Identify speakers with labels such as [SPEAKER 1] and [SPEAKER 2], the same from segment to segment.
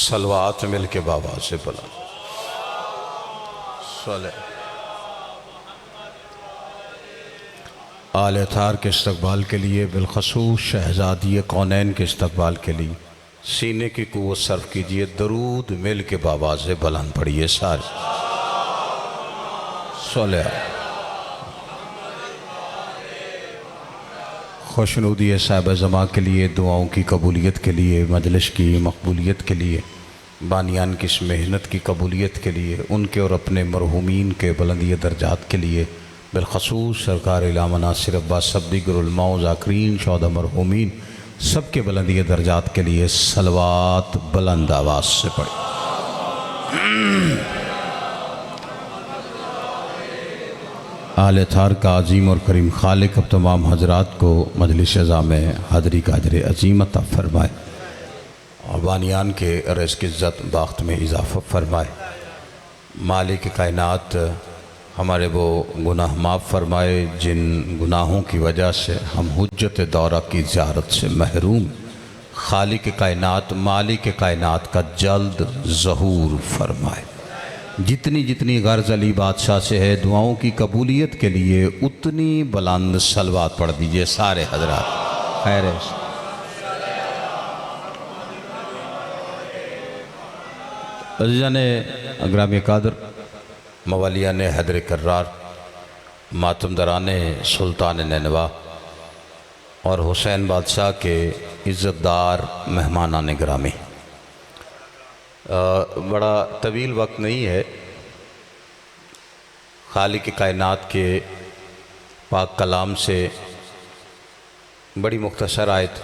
[SPEAKER 1] सलवात मिल के बाबा से बुला सले आले थार के इस्तकबाल के लिए, बिलखसूस शहजादी कौनैन के इस्तकबाल के लिए सीने की कुव्वत सर्फ कीजिए। दरूद मिल के बाबा से बुलंद पढ़िए सारे सले। खुशनुदी साहिब ज़मा के लिए, दुआओं की कबूलियत के लिए, मजलिस की मकबूलियत के लिए, बानियान की इस मेहनत की कबूलियत के लिए, उनके और अपने मरहूमीन के बुलंदी दर्जात के लिए, बिलखसूस सरकार इलामा नासिर अब्बास सब्दीक़ुल उलमा ज़ाकिरीन शौदा मरहूमीन सब के बुलंदी दर्जात के लिए सलवात बुलंद आवाज़ से पढ़े। आले थार का अजीम और करीम खालिक अब तमाम हजरात को मजलिस अज़ा में हाज़री का अजर अजीम अता फ़रमाए और बानियान के रिज़्क़ इज़्ज़त बाख्त में इजाफ़ा फ़रमाए। मालिक कायनात हमारे वो गुनाह माफ़ फ़रमाए जिन गुनाहों की वजह से हम हुज्जत दौरा की ज़ियारत से महरूम। खालिक कायनात मालिक कायनात का जल्द ज़हूर फ़रमाए। जितनी जितनी गर्ज़ अली बादशाह से है दुआओं की कबूलियत के लिए उतनी बुलंद सलवात पढ़ दीजिए सारे हजरात। खैर अज़ीज़ान अग्राम कादर, मवालियान हैदर कर्रार, मातमदरान सुल्तान नैनवा और हुसैन बादशाह के इज़्ज़तदार मेहमानान ग्रामी, बड़ा तवील वक्त नहीं है। खालिक कायनात के पाक कलाम से बड़ी मुख्तसर आयत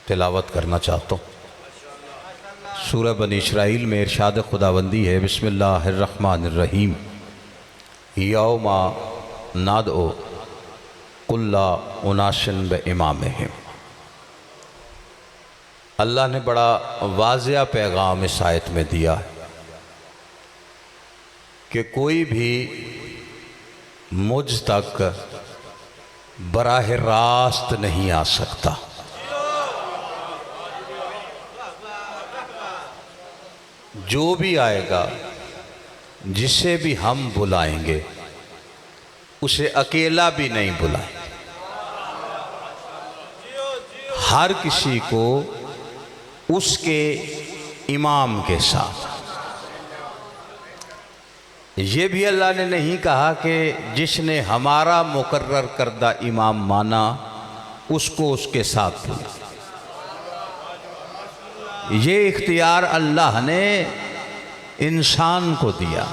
[SPEAKER 1] तिलावत करना चाहता हूँ। सूरह बनी इसराइल में इरशाद खुदाबंदी है, बिस्मिल्लाहिर्रहमानिर्रहीम, यौमा नादओ कुल्ला उनाशिन ब इमामिहिम। अल्लाह ने बड़ा वाज़िया पैगाम इस आयत में दिया है कि कोई भी मुझ तक बराह रास्त नहीं आ सकता। जो भी आएगा, जिसे भी हम बुलाएंगे, उसे अकेला भी नहीं बुलाएंगे। हर किसी को उसके इमाम के साथ। ये भी अल्लाह ने नहीं कहा कि जिसने हमारा मुकर्रर करदा इमाम माना उसको उसके साथ बुला। ये इख्तियार अल्लाह ने इंसान को दिया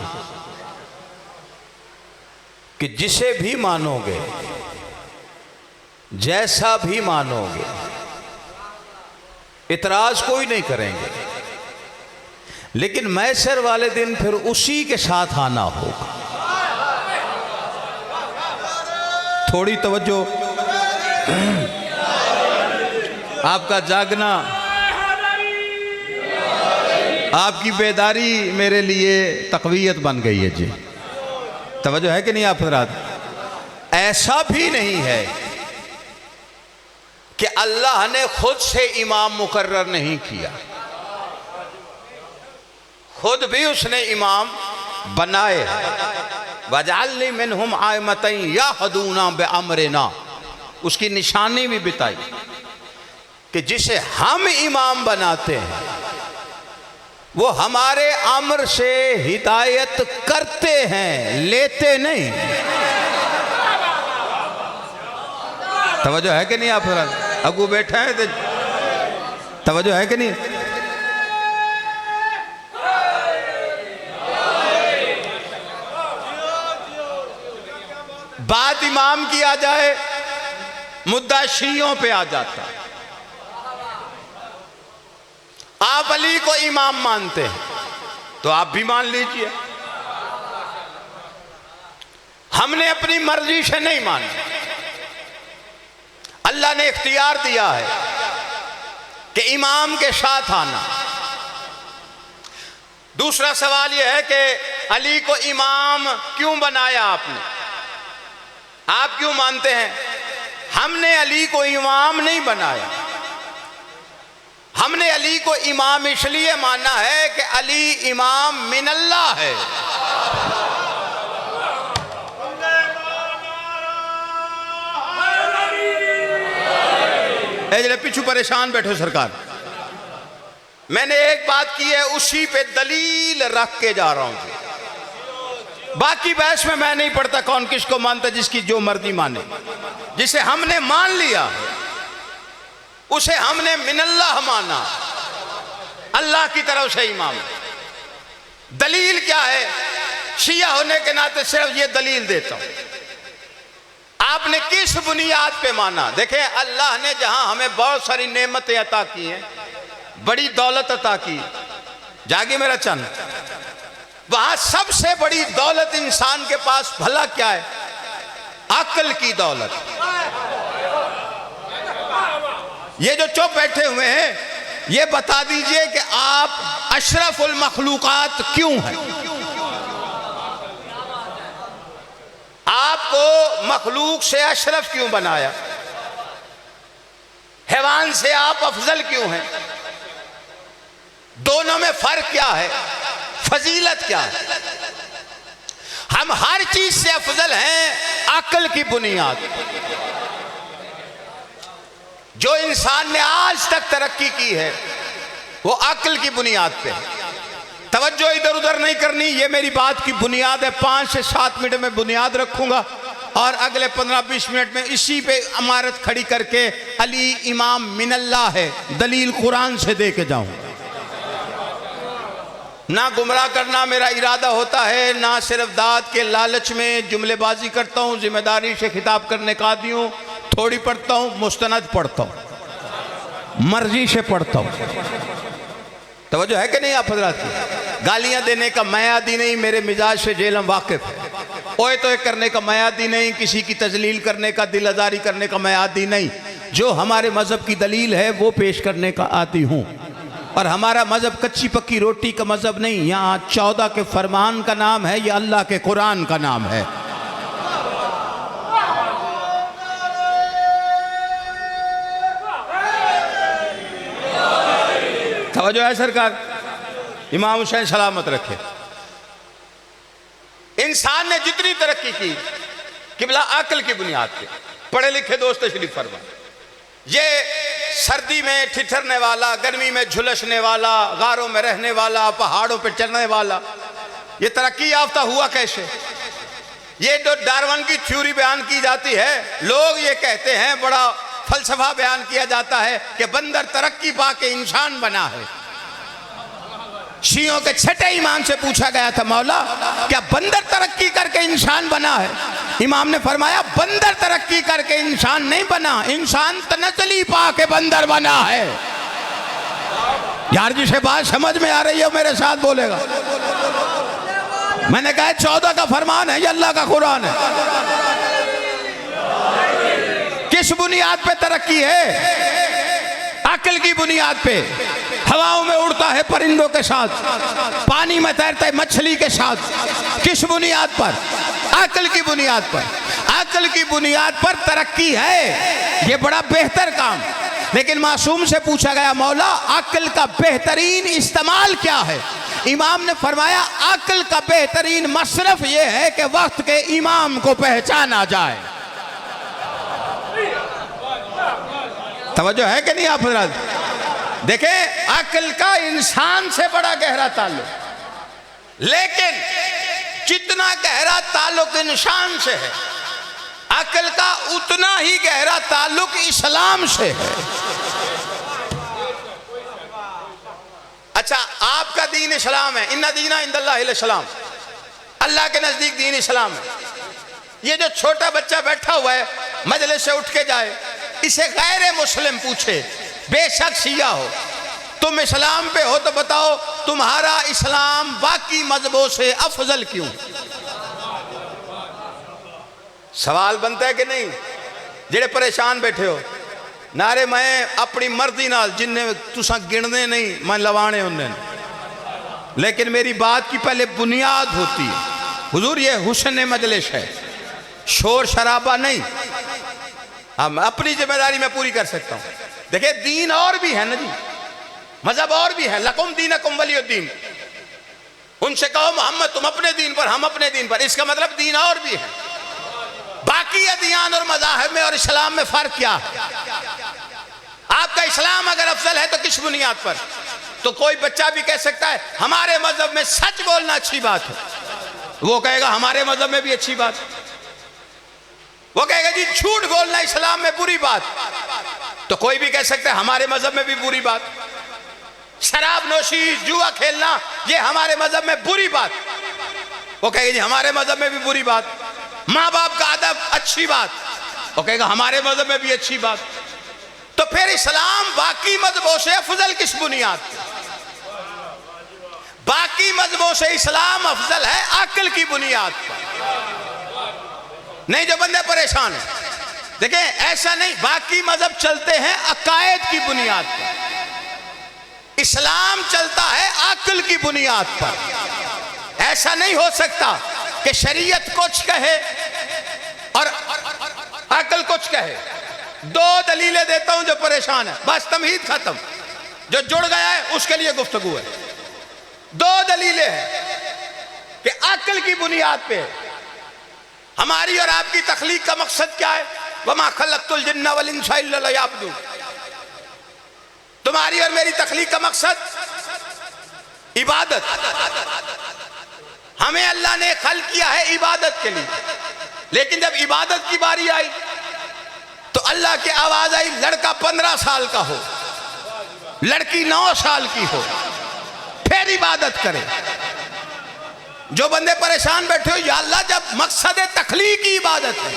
[SPEAKER 1] कि जिसे भी मानोगे, जैसा भी मानोगे, इतराज कोई नहीं करेंगे, लेकिन मैसर वाले दिन फिर उसी के साथ आना होगा। थोड़ी तवज्जो, आपका जागना, आपकी बेदारी मेरे लिए तक़वियत बन गई है जी। तवज्जो है कि नहीं आप हज़रात? ऐसा भी नहीं है कि अल्लाह ने खुद से इमाम मुकर्रर नहीं किया, खुद भी उसने इमाम बनाए। वजअलनी मिनहुम आइमतन यहदूना बिअमरिना, उसकी निशानी भी बताई कि जिसे हम इमाम बनाते हैं वो हमारे अम्र से हिदायत करते हैं, लेते नहीं। तवज्जो है कि नहीं आप? अगू बैठे हैं तो तवज्जो है कि नहीं? बात इमाम की आ जाए, मुद्दा शियों पे आ जाता है। आप अली को इमाम मानते हैं तो आप भी मान लीजिए। हमने अपनी मर्जी से नहीं माना, अल्लाह ने इख्तियार दिया है कि इमाम के साथ आना। दूसरा सवाल यह है कि अली को इमाम क्यों बनाया आपने? आप क्यों मानते हैं? हमने अली को इमाम नहीं बनाया, हमने अली को इमाम इसलिए माना है कि अली इमाम मिनल्लाह है। जरा पीछू परेशान बैठो सरकार, मैंने एक बात की है, उसी पे दलील रख के जा रहा हूं। बाकी बहस में मैं नहीं पढ़ता कौन किसको मानता, जिसकी जो मर्जी माने। जिसे हमने मान लिया उसे हमने मिनल्लाह माना, अल्लाह की तरफ से इमाम। दलील क्या है? शिया होने के नाते सिर्फ ये दलील देता हूं। आपने किस बुनियाद पे माना? देखें, अल्लाह ने जहां हमें बहुत सारी नेमतें अता की हैं, बड़ी दौलत अता की, जागे मेरा चंद, वहां सबसे बड़ी दौलत इंसान के पास भला क्या है? अक्ल की दौलत। ये जो चुप बैठे हुए हैं, ये बता दीजिए कि आप अशरफुल मखलूकात क्यों हैं? आपको मखलूक से अशरफ क्यों बनाया? हैवान से आप अफजल क्यों हैं? दोनों में फर्क क्या है? फजीलत क्या है? हम हर चीज से अफजल हैं अक्ल की बुनियाद। जो इंसान ने आज तक तरक्की की है वो अक्ल की बुनियाद पे। तवज्जो इधर उधर नहीं करनी, ये मेरी बात की बुनियाद है। 5 से 7 मिनट में बुनियाद रखूंगा और अगले 15-20 मिनट में इसी पे इमारत खड़ी करके अली इमाम मिनल्लाह है दलील कुरान से दे के जाऊं। ना गुमराह करना मेरा इरादा होता है, ना सिर्फ दाद के लालच में जुमलेबाजी करता हूं। जिम्मेदारी से खिताब करने का आदी हूं। थोड़ी पढ़ता हूं, मुस्तनद पढ़ता हूं, मर्जी से पढ़ता हूं। तवज्जो है कि नहीं आप हजरात की? गालियां देने का मैं आदी नहीं, मेरे मिजाज से जेलम वाकिफ है। ओए तो करने का मैं आदी नहीं, किसी की तजलील करने का, दिल आजारी करने का मैं आदी नहीं। जो हमारे मजहब की दलील है वो पेश करने का आदी हूं। और हमारा मजहब कच्ची पक्की रोटी का मजहब नहीं। यहाँ 14 के फरमान का नाम है, यह अल्लाह के कुरान का नाम है। तवज्जो है सरकार? इमाम हुसैन सलामत रखे। इंसान ने जितनी तरक्की की किबला अक्ल की बुनियाद पे। पढ़े लिखे दोस्त तशरीफ फरमा। ये सर्दी में ठिठरने वाला, गर्मी में झुलसने वाला, गारों में रहने वाला, पहाड़ों पे चढ़ने वाला, ये तरक्की याफ्ता हुआ कैसे? ये जो डार्विन की थ्योरी बयान की जाती है, लोग ये कहते हैं, बड़ा फलसफा बयान किया जाता है कि बंदर तरक्की पाके इंसान बना है। शियों के छठे इमाम से पूछा गया था, मौला क्या बंदर तरक्की करके इंसान बना है? इमाम ने फरमाया बंदर तरक्की करके इंसान नहीं बना, इंसान तनज़्ज़ुली पाके बंदर बना है। यार जिसे बात समझ में आ रही है मेरे साथ बोलेगा। मैंने कहा 14 का फरमान है, ये अल्लाह का कुरान है। किस बुनियाद पे तरक्की है? अक्ल की बुनियाद पे। हवाओं में उड़ता है परिंदों के साथ, पानी में तैरता है मछली के साथ। किस बुनियाद पर? अक्ल की बुनियाद पर। अक्ल की बुनियाद पर तरक्की है, ये बड़ा बेहतर काम। लेकिन मासूम से पूछा गया, मौला अक्ल का बेहतरीन इस्तेमाल क्या है? इमाम ने फरमाया अक्ल का बेहतरीन मसरफ ये है कि वक्त के इमाम को पहचाना जाए। तवज्जो है कि नहीं आप हज़रात? देखें, अक्ल का इंसान से बड़ा गहरा ताल्लुक, लेकिन जितना गहरा ताल्लुक इंसान से है, अक्ल का उतना ही गहरा ताल्लुक इस्लाम से है। अच्छा, आपका दीन इस्लाम है। इन्ना दीना इंदल्लाहिल इस्लाम, अल्लाह के नजदीक दीन इस्लाम है। ये जो छोटा बच्चा बैठा हुआ है, मजलिस से उठ के जाए, इसे गैर मुस्लिम पूछे, बेशक शिया हो, तुम इस्लाम पे हो तो बताओ तुम्हारा इस्लाम बाकी मजहबों से अफजल क्यों? सवाल बनता है कि नहीं? जेड़े परेशान बैठे हो, नारे मैं अपनी मर्जी नाल जिन्ने तुसा गिनने नहीं, मैं लवाने उन्हें, लेकिन मेरी बात की पहले बुनियाद होती है। हुजूर ये हुस्न मजलिस है, शोर शराबा नहीं। हम अपनी जिम्मेदारी में पूरी कर सकता हूँ। देखिए दीन और भी है ना जी, मजहब और भी है, लकुम दीनकुम वलियुद्दीन। उनसे कहो मोहम्मद तुम अपने दीन पर, हम अपने दीन पर, इसका मतलब दीन और भी है। बाकी अदियान और मज़ाहिब में और इस्लाम में फर्क क्या है? आपका इस्लाम अगर अफजल है तो किस बुनियाद पर? तो कोई बच्चा भी कह सकता है हमारे मजहब में सच बोलना अच्छी बात है, वो कहेगा हमारे मजहब में भी अच्छी बात है। वो कहेगा जी झूठ बोलना इस्लाम में बुरी बात, तो कोई भी कह सकता है हमारे मजहब में भी बुरी बात। शराब नोशी, जुआ खेलना, ये हमारे मजहब में बुरी बात, वो कहेगा जी हमारे मजहब में भी बुरी बात। माँ बाप का अदब अच्छी बात, वो कहेगा हमारे मजहब में भी अच्छी बात। तो फिर इस्लाम बाकी मजहबों से अफजल किस बुनियाद? बाकी मजहबों से इस्लाम अफजल है अक्ल की बुनियाद पर। नहीं, जो बंदे परेशान है देखें, ऐसा नहीं, बाकी मजहब चलते हैं अकायद की बुनियाद पर, इस्लाम चलता है अक्ल की बुनियाद पर। ऐसा नहीं हो सकता कि शरीयत कुछ कहे और अक्ल कुछ कहे। दो दलीलें देता हूं जो परेशान है, बस तमहीद खत्म। जो जुड़ गया है उसके लिए गुफ्तगू है। दो दलीलें हैं कि अक्ल की बुनियाद पे हमारी और आपकी तख्लीक का मकसद क्या है? वमा खलक़तुल जिन्ना वल इंसा इल्ला लियअबुदून। तुम्हारी और मेरी तख्लीक का मकसद इबादत। हमें अल्लाह ने खल किया है इबादत के लिए, लेकिन जब इबादत की बारी आई तो अल्लाह की आवाज आई लड़का 15 साल का हो, लड़की 9 साल की हो, फिर इबादत करे। जो बंदे परेशान बैठे हो, या अल्लाह जब मकसद तख्लीक की इबादत है,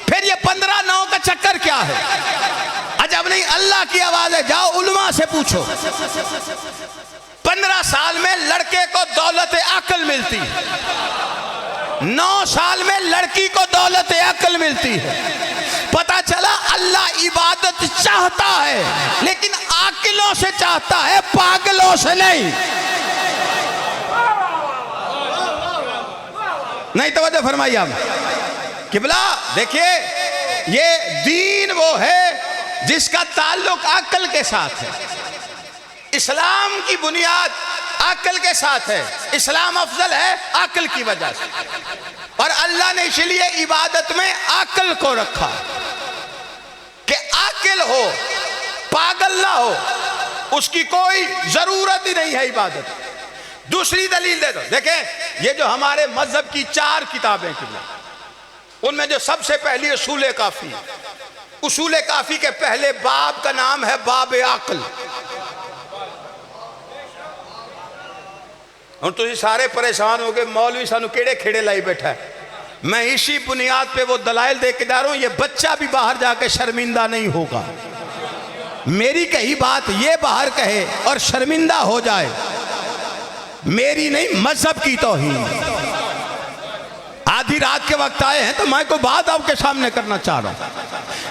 [SPEAKER 1] फिर ये 15-9 का चक्कर क्या है? अजब नहीं, अल्लाह की आवाज है, जाओ उलमा से पूछो। 15 साल में लड़के को दौलत अक्ल मिलती है, 9 साल में लड़की को दौलत अक्ल मिलती है। पता चला अल्लाह इबादत चाहता है, लेकिन आकिलों से चाहता है, पागलों से नहीं। नहीं तवज्जो फरमाइए आप किबला। देखिए, ये दीन वो है जिसका ताल्लुक अक्ल के साथ है। इस्लाम की बुनियाद अक्ल के साथ है। इस्लाम अफजल है अक्ल की वजह से, और अल्लाह ने इसलिए इबादत में अक्ल को रखा कि अक्ल हो, पागल ना हो, उसकी कोई जरूरत ही नहीं है इबादत। दूसरी दलील दे दो। देखें, ये जो हमारे मजहब की 4 किताबें किबला, उनमें जो सबसे पहली उसूल काफी, उसूल काफी के पहले बाब का नाम है बाब अक्ल। और तुझे सारे परेशान हो गए, मौलवी सानू केड़े खेड़े लाई बैठा है। मैं इसी बुनियाद पे वो दलाइल दे के जा रहा हूं, ये बच्चा भी बाहर जाके शर्मिंदा नहीं होगा। मेरी कही बात ये बाहर कहे और शर्मिंदा हो जाए, मेरी नहीं, मजहब की तौहीन। आधी रात के वक्त आए हैं तो मैं कोई बात आपके सामने करना चाह रहा हूं।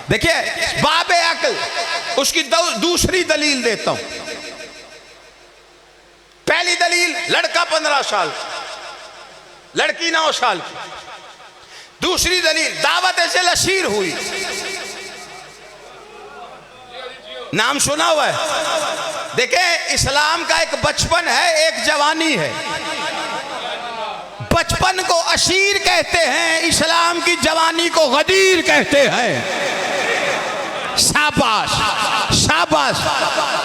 [SPEAKER 1] देखिए, बाब अक्ल, उसकी दूसरी दलील देता हूं। पहली दलील, लड़का 15 साल, लड़की 9 साल की। दूसरी दलील, दावत से लशीर हुई। नाम सुना हुआ है? देखें, इस्लाम का एक बचपन है, एक जवानी है। बचपन को अशीर कहते हैं, इस्लाम की जवानी को गदीर कहते हैं। शाबाश शाबाश,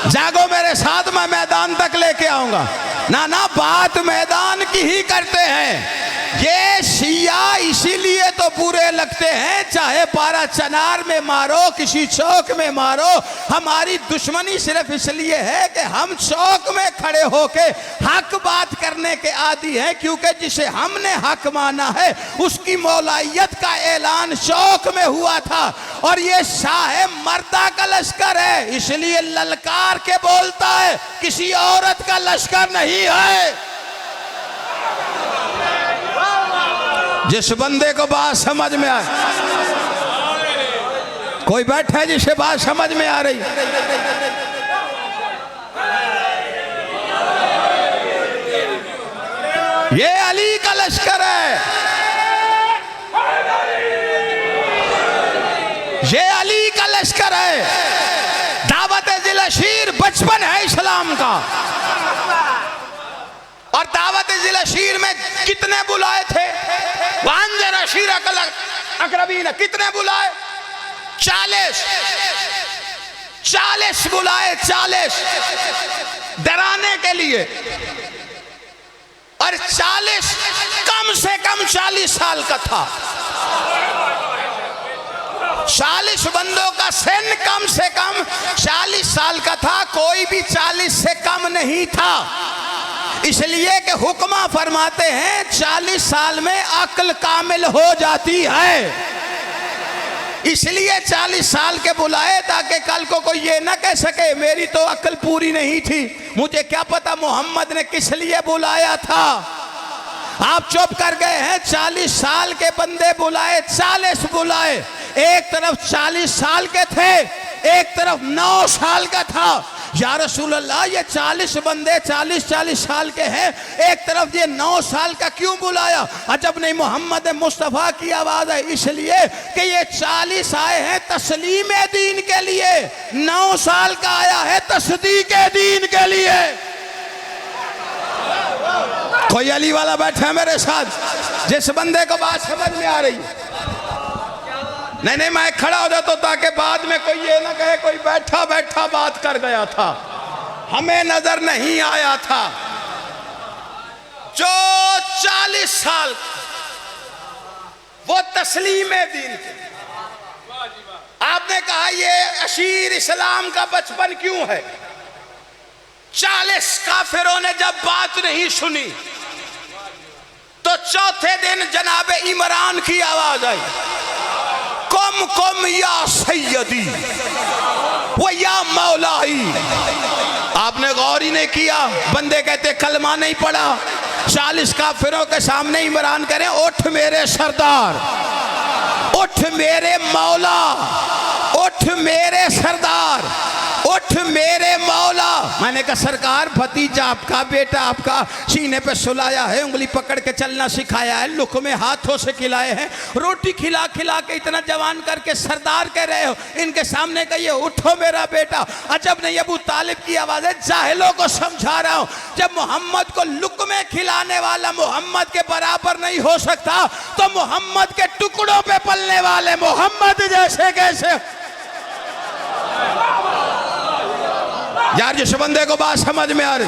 [SPEAKER 1] जागो मेरे साथ, मैं मैदान तक लेके आऊंगा। ना ना, बात मैदान की ही करते हैं। ये शिया इसीलिए तो बुरे लगते हैं, चाहे 12 चनार में मारो, किसी चौक में मारो। हमारी दुश्मनी सिर्फ इसलिए है कि हम चौक में खड़े होके हक बात करने के आदी हैं, क्योंकि जिसे हमने हक माना है उसकी मौलाइयत का ऐलान चौक में हुआ था। और ये शाह मर्दा का लश्कर है, इसलिए ललकार के बोलता है, किसी औरत का लश्कर नहीं है। जिस बंदे को बात समझ में आए, कोई बैठा है जिसे बात समझ में आ रही, ये अली का लश्कर है, ये अली का लश्कर है। दावत जिल अशीर बचपन है इस्लाम इस्लाम का। और दावत जिला शीर में कितने बुलाए थे? वांजरा शीरा कल अकरबीन, कितने बुलाए? 40 बुलाए, 40 डराने के लिए। और 40 कम से कम 40 साल का था। 40 बंदों का सैन्य कम से कम 40 साल का था, कोई भी 40 से कम नहीं था। इसलिए कि हुक्मा फरमाते हैं 40 साल में अक्ल कामिल हो जाती है। इसलिए 40 साल के बुलाए ताकि कल को कोई ये ना कह सके मेरी तो अक्ल पूरी नहीं थी, मुझे क्या पता मोहम्मद ने किस लिए बुलाया था। आप चुप कर गए हैं। 40 साल के बंदे बुलाए, 40 बुलाए। एक तरफ 40 साल के थे, एक तरफ 9 साल का था। या रसूल अल्लाह, ये 40 बंदे 40 साल के हैं, एक तरफ ये 9 साल का क्यों बुलाया? अजब नहीं, मोहम्मद मुस्तफ़ा की आवाज़ है, इसलिए कि ये 40 आए हैं तस्लीम दीन के लिए, 9 साल का आया है तस्दीक दीन के लिए। कोई अली वाला बैठा है मेरे साथ, जिस बंदे को बात समझ में आ रही है? नहीं, मैं खड़ा हो जाता ताकि बाद में कोई ये ना कहे कोई बैठा बैठा बात कर गया था, हमें नजर नहीं आया था। जो 40 साल वो तस्लीम दीन थे। आपने कहा ये अशीर इस्लाम का बचपन क्यों है? 40 काफिरों ने जब बात नहीं सुनी तो चौथे दिन जनाबे इमरान की आवाज आई, कुम या सैयदी वो या मौलाई। आपने गौर ही नहीं किया। बंदे कहते कलमा नहीं पढ़ा। 40 काफिरों के सामने इमरान करें, उठ मेरे सरदार, उठ मेरे मौला, उठ मेरे सरदार, उठ मेरे मौला। मैंने कहा सरकार, भतीजा आपका, बेटा आपका सीने पे सुलाया है, उंगली पकड़ के चलना सिखाया है, लुक़मे हाथों से खिलाए हैं, रोटी खिला खिला के इतना जवान करके सरदार कह रहे हो, इनके सामने कहिए उठो मेरा बेटा। अजब नहीं, अबू तालिब की आवाज़ है। जाहिलों को समझा रहा हूँ, जब मोहम्मद को लुक़मे खिलाने वाला मोहम्मद के बराबर नहीं हो सकता तो मोहम्मद के टुकड़ों पे पलने वाले मोहम्मद जैसे कैसे? यार जिस बंदे को बात समझ में आ रही,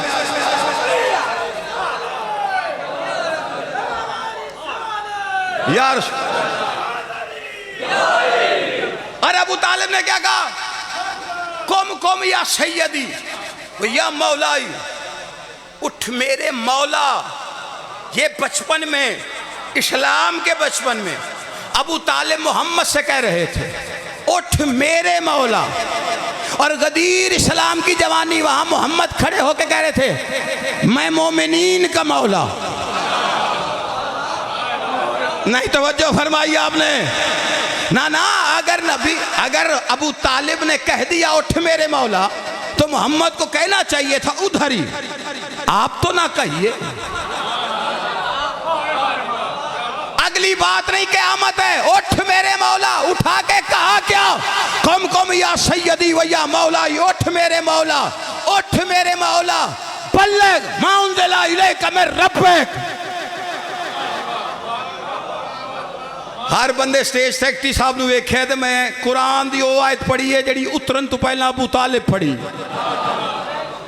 [SPEAKER 1] यार अरे अबू तालिब ने क्या कहा? कुम या सैयदी या मौलाई, उठ मेरे मौला। ये बचपन में, इस्लाम के बचपन में अबू तालिब मोहम्मद से कह रहे थे उठ मेरे मौला। और गदीर इस्लाम की जवानी वहां मोहम्मद खड़े होकर कह रहे थे मैं मोमिनीन का मौला। नहीं तवज्जो फरमाई आपने ना। अगर अबू तालिब ने कह दिया उठ मेरे मौला तो मोहम्मद को कहना चाहिए था उधर ही, आप तो ना कहिए। अगली बात नहीं, क़यामत है, उठ मेरे मौला। उठा के कहा क्या? कुम या सैयदी व या मौलाई, उठ मेरे मौला, उठ मेरे मौला। बल्लिग मा उन्ज़िला इलैका मिन रब्बिक। हर बंदे स्टेज सेक्रेटरी साहब ने वेख्या तो मैं कुरान दी वो आयत पढ़ी है जी उतरन तो पहला अबू तालिब पढ़ी।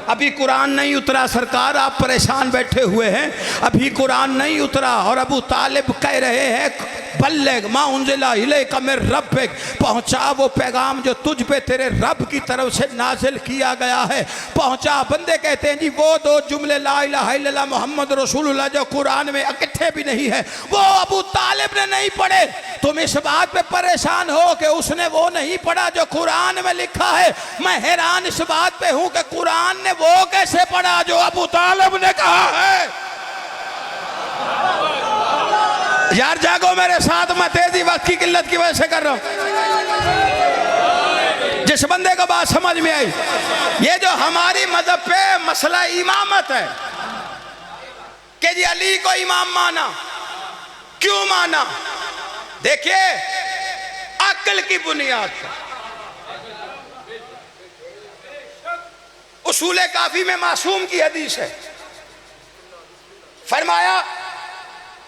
[SPEAKER 1] अभी कुरान नहीं उतरा सरकार, आप परेशान बैठे हुए हैं, अभी कुरान नहीं उतरा। और अबू तालिब कह रहे हैं बल्लिग मा उन्ज़िला इलैका मिन रब्बिक, पहुँचा वो पैगाम जो तुझ पे तेरे रब की तरफ से नाजिल किया गया है, पहुँचा। बंदे कहते हैं जी वो 2 जुमले ला इलाहा इल्लल्लाह मोहम्मद रसूलुल्लाह जो कुरान में इकट्ठे भी नहीं है, वो अबू तालिब ने नहीं पढ़े। तुम इस बात पे परेशान हो कि उसने वो नहीं पढ़ा जो कुरान में लिखा है। मैं हैरान इस बात पे हूँ कि कुरान ने वो कैसे पढ़ा जो अबू तालिब ने कहा है। यार जागो मेरे साथ, मैं तेजी वक्त की किल्लत की वजह से कर रहा हूं। जिस बंदे को बात समझ में आई, ये जो हमारी मजहब पे मसला इमामत है कि जी अली को इमाम माना, क्यों माना? देखिए अक्ल की बुनियाद पर,
[SPEAKER 2] उसूल काफी में मासूम की हदीस है, फरमाया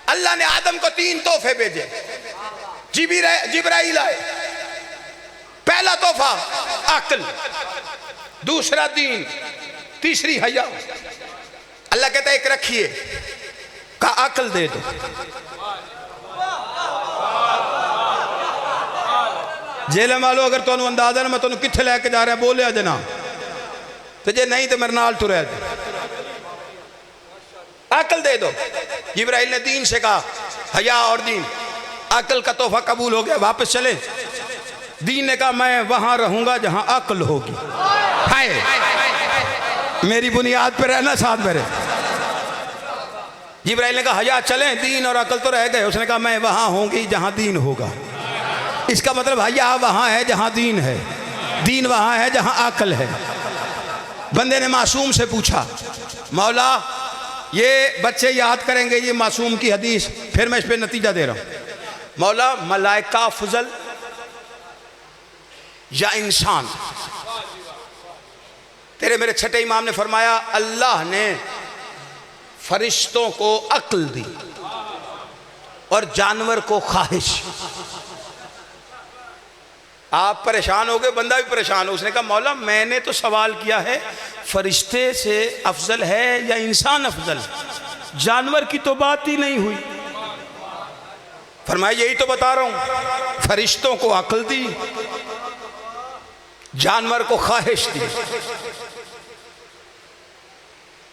[SPEAKER 2] अल्लाह ने आदम को 3 तोहफे भेजे, जिब्राइल आए। पहला तोहफा अक्ल, दूसरा दीन, तीसरी हया। अल्लाह कहता है एक रखिए, का अक्ल दे दो। जेल वालों अगर तुम अंदाजा ना मैं तुम कित्थे लैके जा रहा बोलिया जना, तो जे नहीं तो मेरे नाल तुरया जे। अक्ल दे दो। जिब्राइल ने दीन से कहा, हया और दीन। अक्ल का तोहफा कबूल हो गया, वापस चले। दीन ने कहा मैं वहां रहूंगा जहां अक्ल होगी। हाय, मेरी बुनियाद पे रहना साथ मेरे। जिब्राइल ने कहा हया चलें, दीन और अक्ल तो रह गए। उसने कहा मैं वहां होंगी जहां दीन होगा। इसका मतलब हया वहां है जहां दीन है, दीन वहां है जहां अक्ल है। बंदे ने मासूम से पूछा, मौला ये बच्चे याद करेंगे ये मासूम की हदीस, फिर मैं इस पे नतीजा दे रहा हूं। मौला मलाइका अफजल या इंसान? तेरे मेरे छठे इमाम ने फरमाया अल्लाह ने फरिश्तों को अक्ल दी और जानवर को ख्वाहिश। आप परेशान हो गए, बंदा भी परेशान हो। उसने कहा मौला मैंने तो सवाल किया है फरिश्ते से अफजल है या इंसान अफजल, जानवर की तो बात ही नहीं हुई। फरमाया यही तो बता रहा हूं, फरिश्तों को अक्ल दी, जानवर को ख्वाहिश दी।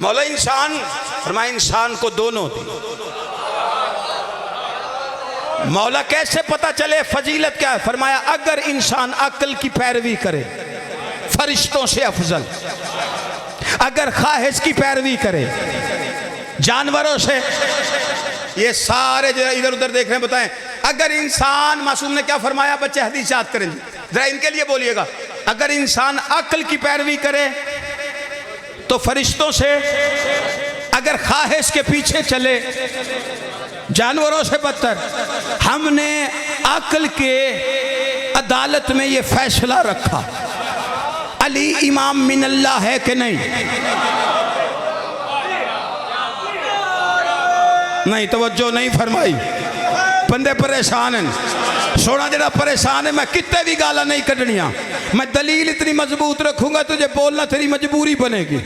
[SPEAKER 2] मौला इंसान? फरमाया इंसान को दोनों दी। मौला कैसे पता चले फजीलत क्या है? फरमाया अगर इंसान अक्ल की पैरवी करे फरिश्तों से अफजल, अगर ख्वाहिश की पैरवी करे जानवरों से। ये सारे जो इधर उधर देख रहे हैं बताएं, अगर इंसान, मासूम ने क्या फरमाया? बच्चे हदीस याद करेंगे जरा, इनके लिए बोलिएगा। अगर इंसान अक्ल की पैरवी करे तो फरिश्तों से, अगर ख्वाहिश के पीछे चले जानवरों से बदतर। हमने अक्ल के अदालत में ये फैसला रखा अली इमाम मिनल्लाह है कि नहीं? नहीं, तवज्जो नहीं फरमाई। बंदे परेशान हैं। सोना जरा परेशान है, मैं कितने भी गाला नहीं कटनिया, मैं दलील इतनी मजबूत रखूंगा तुझे बोलना तेरी मजबूरी बनेगी।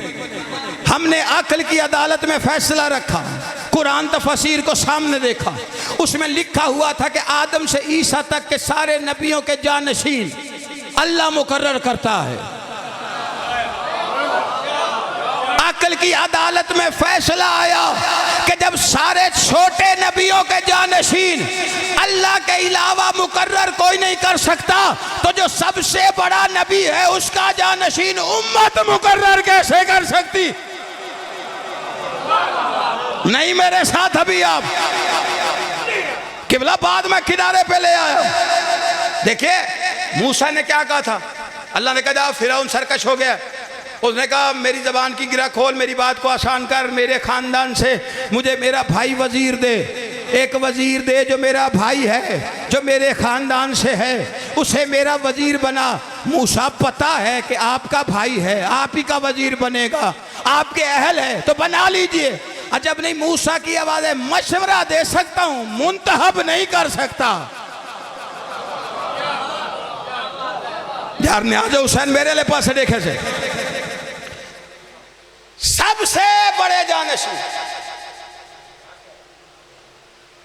[SPEAKER 2] हमने अक्ल की अदालत में फैसला रखा, कुरान तफसीर को सामने देखा, उसमें लिखा हुआ था कि आदम से ईसा तक के सारे नबियों के जानशीन अल्लाह मुकर्रर करता है। अक्ल की अदालत में फैसला आया कि जब सारे छोटे नबियों के जानशीन अल्लाह के अलावा मुकर्रर कोई नहीं कर सकता, तो जो सबसे बड़ा नबी है उसका जानशीन उम्मत मुकर्रर कैसे कर सकती? नहीं मेरे साथ अभी आप किबला बाद में किनारे पे ले आया। देखिए मूसा ने क्या कहा था, अल्लाह ने कहा फिरौन सरकश हो गया। उसने कहा मेरी जबान की गिरा खोल, मेरी बात को आसान कर, मेरे खानदान से मुझे मेरा भाई वजीर दे, एक वजीर दे जो मेरा भाई है, जो मेरे खानदान से है, उसे मेरा वजीर बना। मूसा पता है कि आपका भाई है, आप ही का वजीर बनेगा, आपके अहल है तो बना लीजिए। अजब नहीं, मूसा की आवाज है मशवरा दे सकता हूं, मुंतहब नहीं कर सकता। यार ने आज हुसैन मेरे ले पास देखे से सबसे बड़े जानशीन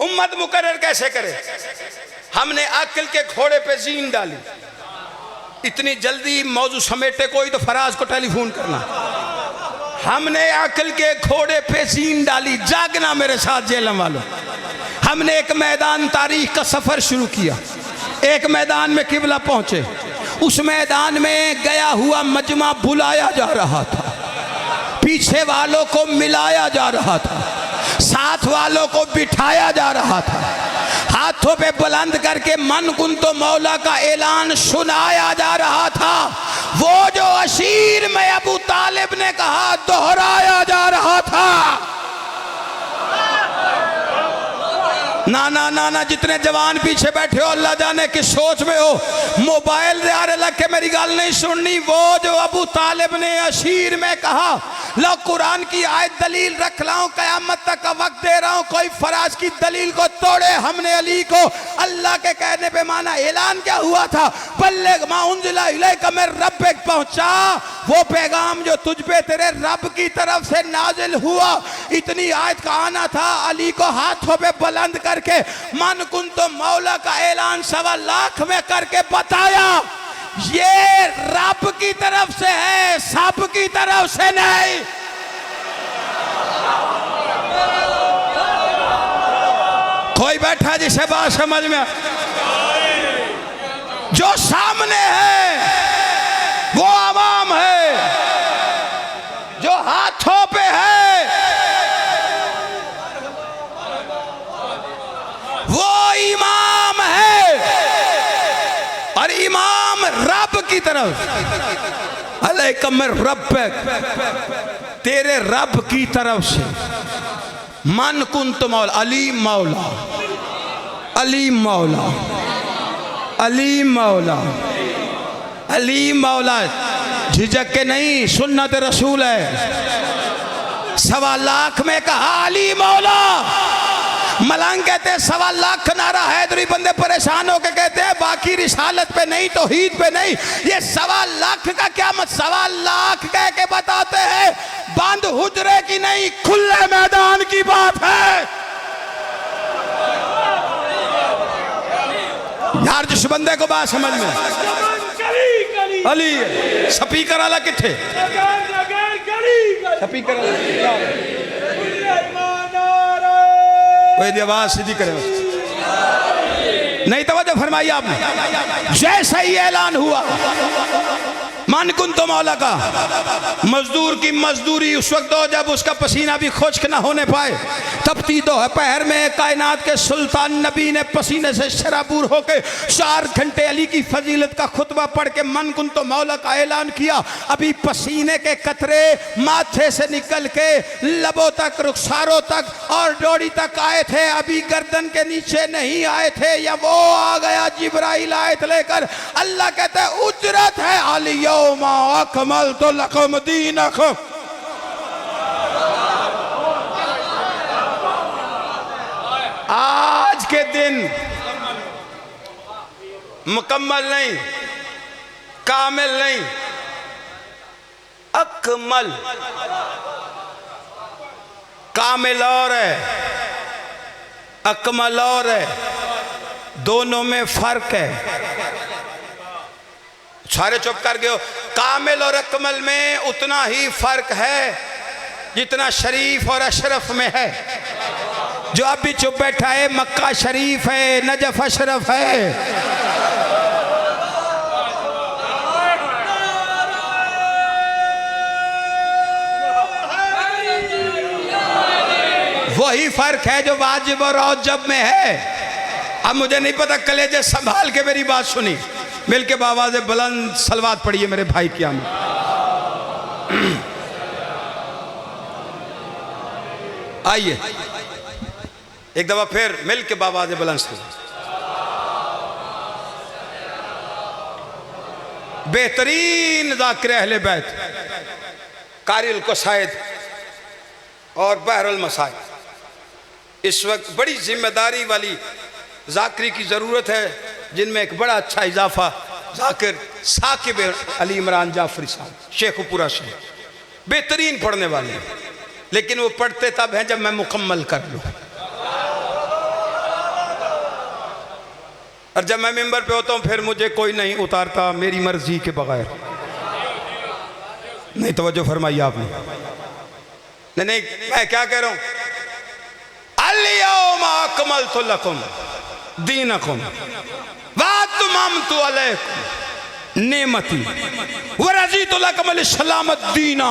[SPEAKER 2] उम्मत मुकर्रर कैसे करे? हमने अक्ल के घोड़े पे जीन डाली। इतनी जल्दी मौजू समेटे कोई तो फराज को टेलीफोन करना। हमने अक्ल के घोड़े पे जीन डाली। जागना मेरे साथ जेलम वालों। हमने एक मैदान तारीख का सफर शुरू किया। एक मैदान में किबला पहुंचे, उस मैदान में गया हुआ मजमा बुलाया जा रहा था, पीछे वालों को मिलाया जा रहा था, साथ वालों को बिठाया जा रहा था, हाथों पे बुलंद करके मन कुन तो मौला का ऐलान सुनाया जा रहा था। वो जो अशीर में अबू तालिब ने कहा दोहराया जा रहा था। ना ना ना ना, जितने जवान पीछे बैठे हो अल्लाह जाने किस सोच में हो, मोबाइल दे आरे लग के मेरी गल नहीं सुननी। वो जो अबू तालिब ने अशीर में कहा, लो कुरान की आयत दलील रख लाऊं, कयामत तक का वक्त दे रहा हूं, कोई फराज की दलील को तोड़े। हमने अली को अल्लाह के कहने पे माना। ऐलान क्या हुआ था, बल्लिग मा उन्जिला इलैका मिर रब्बिक, पहुंचा वो पैगाम जो तुझ पे तेरे रब की तरफ से नाजिल हुआ। इतनी आयत का आना था। अली को हाथों पे बुलंद करके मन कुन तो मौला का ऐलान 1.25 लाख में करके बताया, ये रब की तरफ से है, सब की तरफ से नहीं। कोई बैठा जिसे बात समझ में, जो सामने है वो आवाम है, जो हाथों पे है वो इमाम है, और इमाम रब की तरफ। अलैकुम रब्बक, तेरे रब की तरफ से। मन कुंत मौला, अली मौला, अली मौला, अली मौला, अली मौला। झिझक के नहीं, सुन्नत रसूल है। 1.25 लाख में कहा अली मौला। मलंग कहते हैं 1.25 लाख नारा हैदरी, बंदे परेशान होके कहते हैं बाकी रिसालत पे नहीं, तौहीद पे नहीं। ये 1.25 लाख का क्या मत, 1.25 लाख कह के बताते हैं। बंद हुजरे की नहीं, खुले मैदान की बात है। यार जिस बंदे को बात समझ में, अली स्पीकर वाला किथे, स्पीकर आवाज सीधी करे, नहीं तवज्जो फरमाई आपने। जैसा ही ऐलान हुआ मन कुन तो मौला का, मजदूर की मजदूरी उस वक्त हो जब उसका पसीना भी खुश्क ना होने पाए। तपती दोपहर में कायनात के सुल्तान नबी ने पसीने से शराबूर होकर 4 घंटे अली की फजीलत का खुतबा पढ़ के मन कुन तो मौला का ऐलान किया। अभी पसीने के कतरे माथे से निकल के लबों तक, रुखसारों तक और डोरी तक आए थे, अभी गर्दन के नीचे नहीं आए थे। या वो आ गया जिब्राइल आयत लेकर। अल्लाह कहते हैं उजरत है अलियौमा अकमलतु लकुम दीनकुम। आज के दिन मुकम्मल नहीं, कामिल नहीं, अकमल। कामिल और है, अकमल और है, दोनों में फर्क है। सारे चुप कर गए हो। कामिल और अकमल में उतना ही फर्क है जितना शरीफ और अशरफ में है। जो अब भी चुप बैठा है, मक्का शरीफ है, नजफ अशरफ है। वही फर्क है जो वाजिब और औजब में है। अब मुझे नहीं पता, कलेजे संभाल के मेरी बात सुनी, मिलके बाबा से बुलंद सलवात पढ़िए मेरे भाई की आमद। आइए एक दफा फिर मिलके बाबा से बुलंद सलवात। बेहतरीन ज़ाकिर अहले बैत, कारिल कसायद और बहरुल मसाइल। इस वक्त बड़ी जिम्मेदारी वाली ज़ाकिरी की ज़रूरत है, जिनमें एक बड़ा अच्छा इजाफा ज़ाकिर साकिब अली इमरान जाफरी साहब, शेखुपुरा से बेहतरीन पढ़ने वाले, लेकिन वो पढ़ते तब हैं जब मैं मुकम्मल कर लूँ। और जब मैं मिंबर पे होता हूँ फिर मुझे कोई नहीं उतारता मेरी मर्जी के बगैर। नहीं तवज्जो फरमाइए आपने। नहीं, मैं क्या कह रहा हूँ, अल-यौमा अकमलतु लकुम दीनकुम व अतममतु अलैकुम नेमती व रज़ीतु लकुमुल इस्लाम दीना।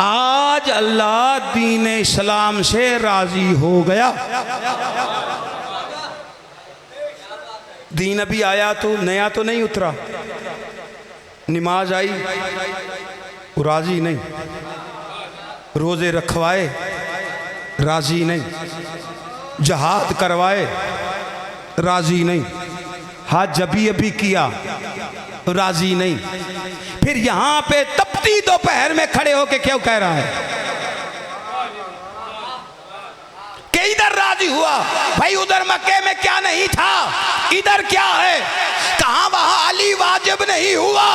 [SPEAKER 2] आज अल्लाह दीन इस्लाम से राजी हो गया। दीन अभी आया तो नया तो नहीं उतरा। नमाज आई, वो राजी नहीं, रोजे रखवाए राजी नहीं, जहाद करवाए राजी नहीं, हाथ जबी अभी किया राजी नहीं, फिर यहां पे तपती दोपहर में खड़े होके क्यों कह रहा है कि इधर राजी हुआ? भाई उधर मक्के में क्या नहीं था, इधर क्या है? कहां वहां अली वाजिब नहीं हुआ,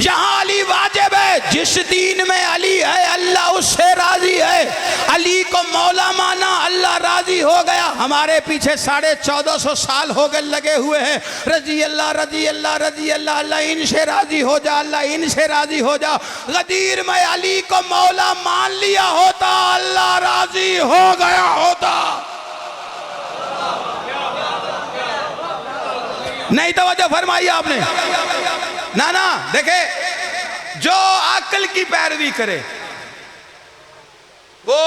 [SPEAKER 2] यहां अली वाजिब है। जिस दीन में अली है अल्लाह उससे राजी है। अली को मौला माना, अल्लाह राजी हो गया। हमारे पीछे 1450 साल हो गए लगे हुए हैं, रजी अल्लाह रजी अल्लाह रजी अल्लाह, अल्लाह इनसे राजी हो जा, अल्लाह इनसे राजी हो जा। गदीर में अली को मौला मान लिया होता, अल्लाह राजी हो गया होता। नहीं तवज्जो फरमाई आपने ना ना। देखे जो अक्ल की पैरवी करे वो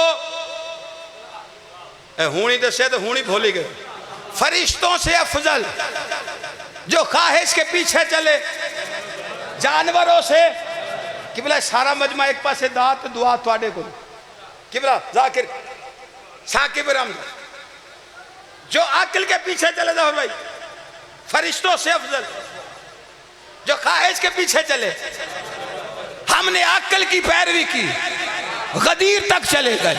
[SPEAKER 2] हूणी दसे तो हूणी भूली गए। फरिश्तों से अफजल जो ख्वाहिश के पीछे चले, जानवरों से कि बोला सारा मजमा एक पासे दात दुआ थोड़े को कि बोला जाकिर साकिब राम जो अक्ल के पीछे चले जाओ भाई, फरिश्तों से अफजल जो ख्वाहिश के पीछे चले। हमने अक्ल की पैरवी की, गदीर तक चले गए,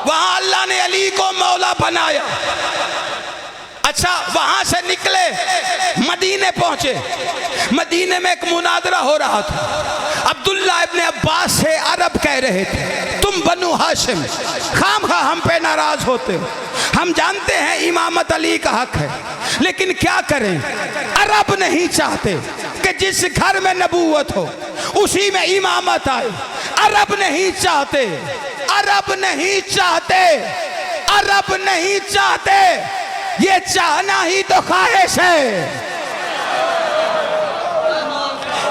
[SPEAKER 2] वहां अल्लाह ने अली को मौला बनाया। अच्छा वहां से निकले, मदीने पहुंचे, मदीने में एक मुनादरा हो रहा था। अब्दुल्ला इब्ने अब्बास से अरब कह रहे थे तुम बनु हाशिम खामखा हम पे नाराज होते हो, हम जानते हैं इमामत अली का हक है, लेकिन क्या करें, अरब नहीं चाहते कि जिस घर में नबूवत हो उसी में इमामत आए। अरब नहीं चाहते, अरब नहीं चाहते, अरब नहीं चाहते, ये चाहना ही तो ख्वाहिश है।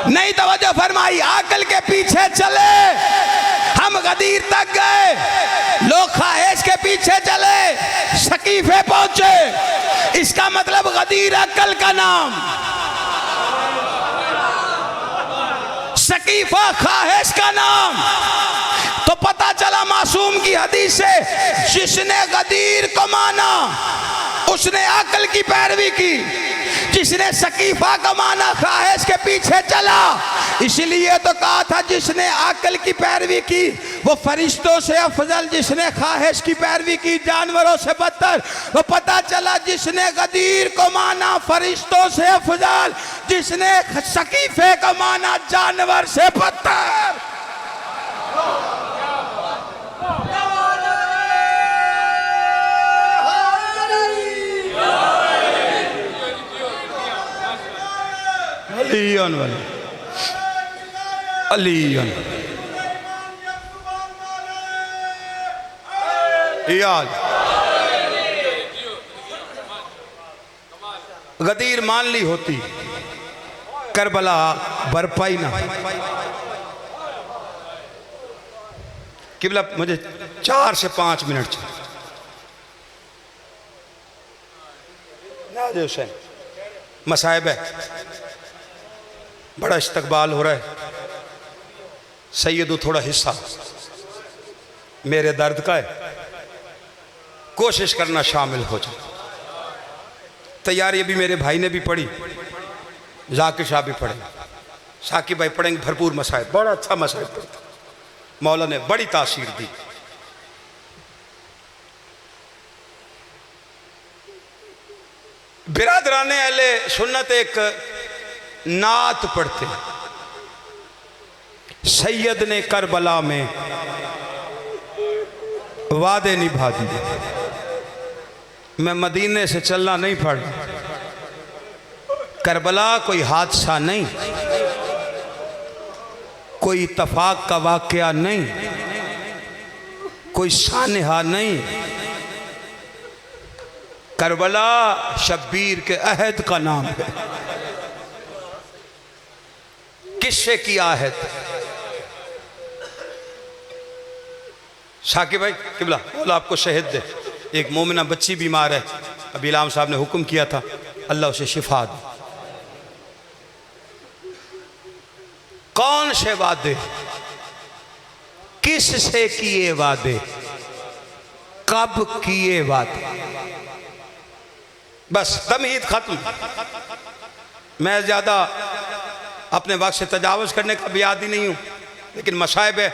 [SPEAKER 2] नहीं तवज्जो फरमाई, अकल के पीछे चले, हम गदीर तक गए, लोग ख्वाहिश के पीछे चले, सकीफे पहुंचे। इसका मतलब गदीर अकल का नाम, सकीफा ख्वाहिश का नाम। तो पता चला मासूम की हदीस से, जिसने गदीर को माना उसने अकल की पैरवी की, जिसने सकीफा का माना ख्वाहिश के पीछे चला। इसलिए तो कहा था जिसने अकल की पैरवी की वो फरिश्तों से अफजल, जिसने ख्वाहिश की पैरवी की जानवरों से बदतर। वो पता चला जिसने गदीर को माना फरिश्तों से अफजल, जिसने सकीफे को माना जानवर से बदतर। अलीयन वाले अलीयन याद गदीर मान ली होती, करबला बरपाई ना। किबला मुझे 4 से 5 मिनट चाहिए। हुसैन मसाइब है, बड़ा इस्तकबाल हो रहा है। सैयदू थोड़ा हिस्सा मेरे दर्द का है, कोशिश करना शामिल हो जाए। तैयारी अभी मेरे भाई ने भी पढ़ी, जाकिर शाह भी पढ़े, साकिब भाई पढ़ेंगे भरपूर मसाइब, बड़ा अच्छा मसाइब पढ़ता। मौला ने बड़ी तासीर दी। बिरादराने अहले सुन्नत एक नात पढ़ते, सैयद ने करबला में वादे निभा दिए। मैं मदीने से चलना नहीं पड़ा, करबला कोई हादसा नहीं, कोई इत्तफाक का वाकया नहीं, कोई सानहा नहीं। करबला शब्बीर के अहद का नाम है। किससे की आहद? साकिब भाई किबला बोला आपको शहीद दे। एक मोमिना बच्ची बीमार है, अभी इलाम साहब ने हुक्म किया था, अल्लाह उसे शिफा दे। कौन से वादे किस से किए वादे, कब किए वादे, बस तमहीद खत्म। मैं ज्यादा अपने वक्त से तजावुज करने का भी आदी नहीं हूं, लेकिन मसाइब है,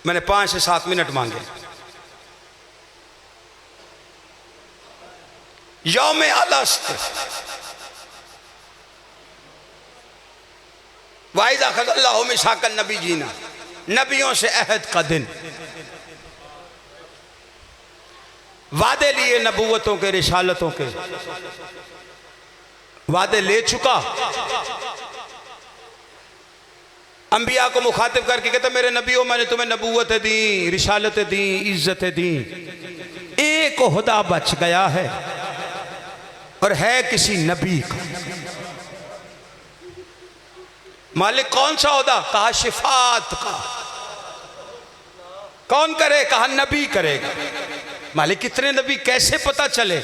[SPEAKER 2] मैंने 5 से 7 मिनट मांगे। यौम अलस्त वाइज़ा अख़ज़ल्लाहु मिसाक़न नबी जीना, नबियों से अहद का दिन, वादे लिए नबूवतों के, रिसालतों के, वादे ले चुका। अंबिया को मुखातिब करके कहते मेरे नबियों मैंने तुम्हें नबूवतें दी, रिसालतें दी, इज्जतें दी, एक ओहदा बच गया है और है किसी नबी का। मालिक कौन सा ओहदा? कहा शिफात का। कौन करे? कहा नबी करेगा। मालिक कितने नबी, कैसे पता चले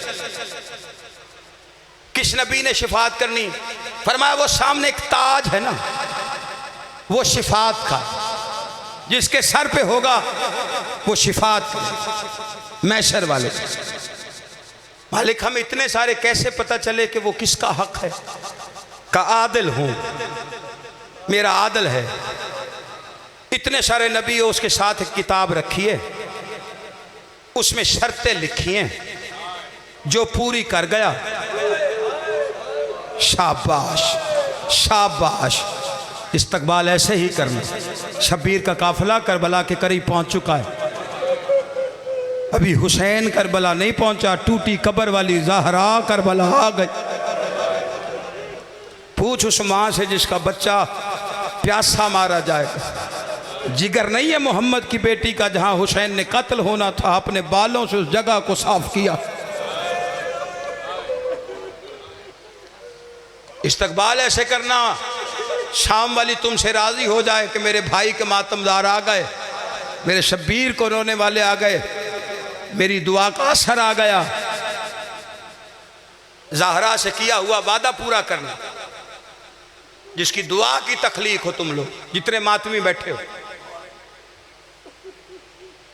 [SPEAKER 2] किस नबी ने शिफात करनी? फरमाया वो सामने एक ताज है ना, वो शिफात का, जिसके सर पे होगा वो शिफात का, मैशर वाले। मालिक हम इतने सारे कैसे पता चले कि वो किसका हक है? का आदिल हूं, मेरा आदिल है। इतने सारे नबी हो, उसके साथ एक किताब रखी है, उसमें शर्तें लिखी हैं, जो पूरी कर गया शाबाश शाबाश। इस्तकबाल ऐसे ही करना। शब्बीर का काफिला करबला के करीब पहुंच चुका है, अभी हुसैन करबला नहीं पहुंचा, टूटी कब्र वाली ज़हरा करबला आ गई। पूछ उस मां से जिसका बच्चा प्यासा मारा जाएगा, जिगर नहीं है मोहम्मद की बेटी का, जहां हुसैन ने कत्ल होना था, अपने बालों से उस जगह को साफ किया। इस्तकबाल ऐसे करना, शाम वाली तुमसे राजी हो जाए कि मेरे भाई के मातमदार आ गए, मेरे शब्बीर को रोने वाले आ गए, मेरी दुआ का असर आ गया। ज़हरा से किया हुआ वादा पूरा करना, जिसकी दुआ की तखलीक हो। तुम लोग जितने मातमी बैठे हो,